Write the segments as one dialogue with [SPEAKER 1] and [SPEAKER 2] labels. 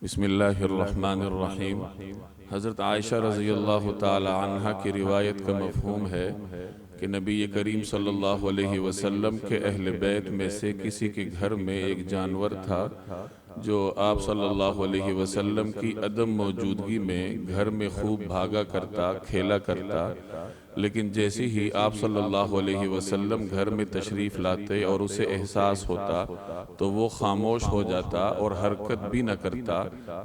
[SPEAKER 1] بسم اللہ الرحمن الرحیم۔ حضرت عائشہ رضی اللہ تعالی عنہ کی روایت کا مفہوم ہے کہ نبی کریم صلی اللہ علیہ وسلم کے اہل بیت میں سے کسی کے گھر میں ایک جانور تھا جو آپ صلی اللہ علیہ وسلم کی عدم موجودگی میں گھر میں خوب بھاگا کرتا، کھیلا کرتا، لیکن جیسے ہی آپ صلی اللہ علیہ وسلم گھر میں تشریف لاتے اور اسے احساس ہوتا تو وہ خاموش ہو جاتا اور حرکت بھی نہ کرتا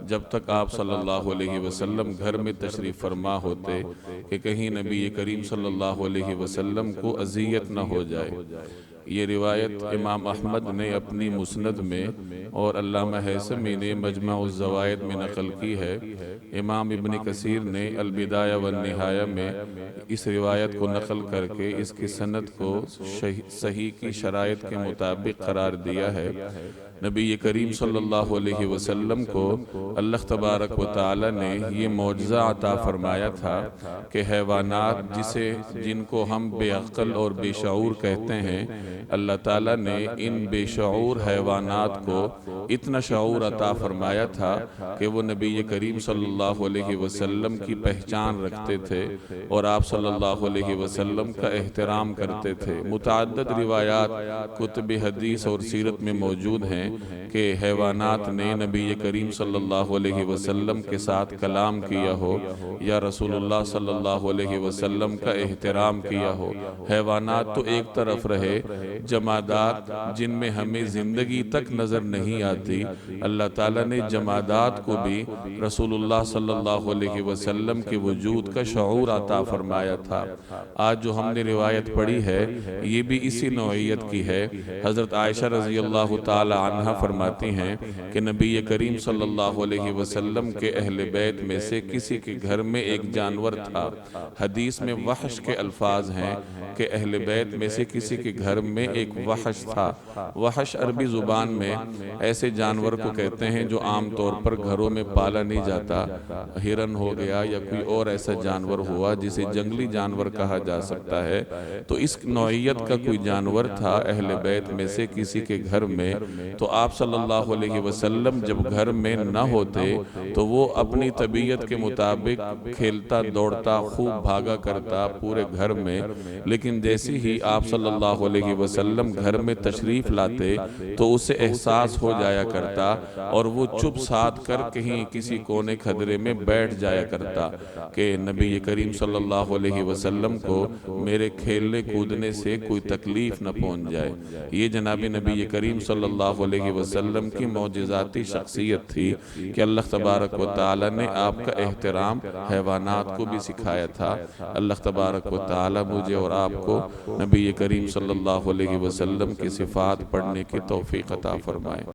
[SPEAKER 1] جب تک آپ صلی اللہ علیہ وسلم گھر میں تشریف فرما ہوتے کہ کہیں نبی کریم صلی اللہ علیہ وسلم کو اذیت نہ ہو جائے۔ یہ روایت امام احمد نے اپنی مسند میں اور علامہ ہیثمی نے مجمع الزوائد میں نقل کی ہے۔ امام ابن کثیر نے البدایہ والنہایہ میں اس روایت کو نقل کر کے اس کی سند کو صحیح کی شرائط کے مطابق قرار دیا ہے۔ نبی کریم صلی اللہ علیہ وسلم کو اللہ تبارک و تعالی نے یہ معجزہ عطا فرمایا تھا کہ حیوانات جن کو ہم بے عقل اور بے شعور کہتے ہیں، اللہ تعالیٰ نے ان بے شعور حیوانات کو اتنا شعور عطا فرمایا تھا کہ وہ نبی کریم صلی اللہ علیہ وسلم کی پہچان رکھتے تھے اور آپ صلی اللہ علیہ وسلم کا احترام کرتے تھے۔ متعدد روایات کتب حدیث اور سیرت میں موجود ہیں کہ حیوانات نے نبی کریم صلی اللہ علیہ وسلم کے ساتھ کلام کیا ہو یا رسول اللہ صلی اللہ علیہ وسلم کا احترام کیا ہو۔ حیوانات تو ایک طرف رہے، جمادات جن میں ہمیں زندگی تک نظر نہیں آتی، اللہ تعالیٰ نے جمادات کو بھی رسول اللہ صلی اللہ علیہ وسلم کے وجود کا شعور عطا فرمایا تھا۔ آج جو ہم نے روایت پڑھی ہے یہ بھی اسی نوعیت کی ہے۔ حضرت عائشہ رضی اللہ تعالی عنہ فرماتی ہیں کہ نبی کریم صلی اللہ علیہ وسلم کے اہل بیت میں سے کسی کے گھر میں ایک جانور تھا۔ حدیث میں وحش کے الفاظ ہیں کہ اہل بیت میں سے کسی کے گھر میں ایک وحش تھا۔ وحش عربی زبان میں ایسے جانور کو کہتے ہیں جو عام طور پر گھروں میں پالا نہیں جاتا۔ ہرن ہو گیا یا کوئی اور ایسا جانور ہوا جسے جنگلی جانور کہا جا سکتا ہے، تو اس نوعیت کا کوئی جانور تھا اہل بیت میں سے کسی کے گھر میں۔ تو آپ صلی اللہ علیہ وسلم جب گھر میں نہ ہوتے تو وہ اپنی طبیعت کے مطابق کھیلتا دوڑتا خوب بھاگا کرتا پورے گھر میں، لیکن جیسے ہی آپ صلی اللہ علیہ وسلم گھر میں تشریف لاتے تو اسے احساس ہو جایا کرتا اور وہ چپ سادھ کر کہیں کسی کونے کھدرے میں بیٹھ جایا کرتا کہ نبی کریم صلی اللہ علیہ وسلم کو میرے کھیلنے کودنے سے کوئی تکلیف نہ پہنچ جائے۔ یہ جناب نبی کریم صلی اللہ علیہ وسلم کی معجزاتی شخصیت تھی کہ اللہ تبارک و تعالی نے آپ کا احترام حیوانات کو بھی سکھایا تھا۔ اللہ تبارک و تعالی مجھے اور آپ کو نبی کریم صلی اللہ علیہ وسلم کی صفات پڑھنے کی توفیق عطا فرمائے۔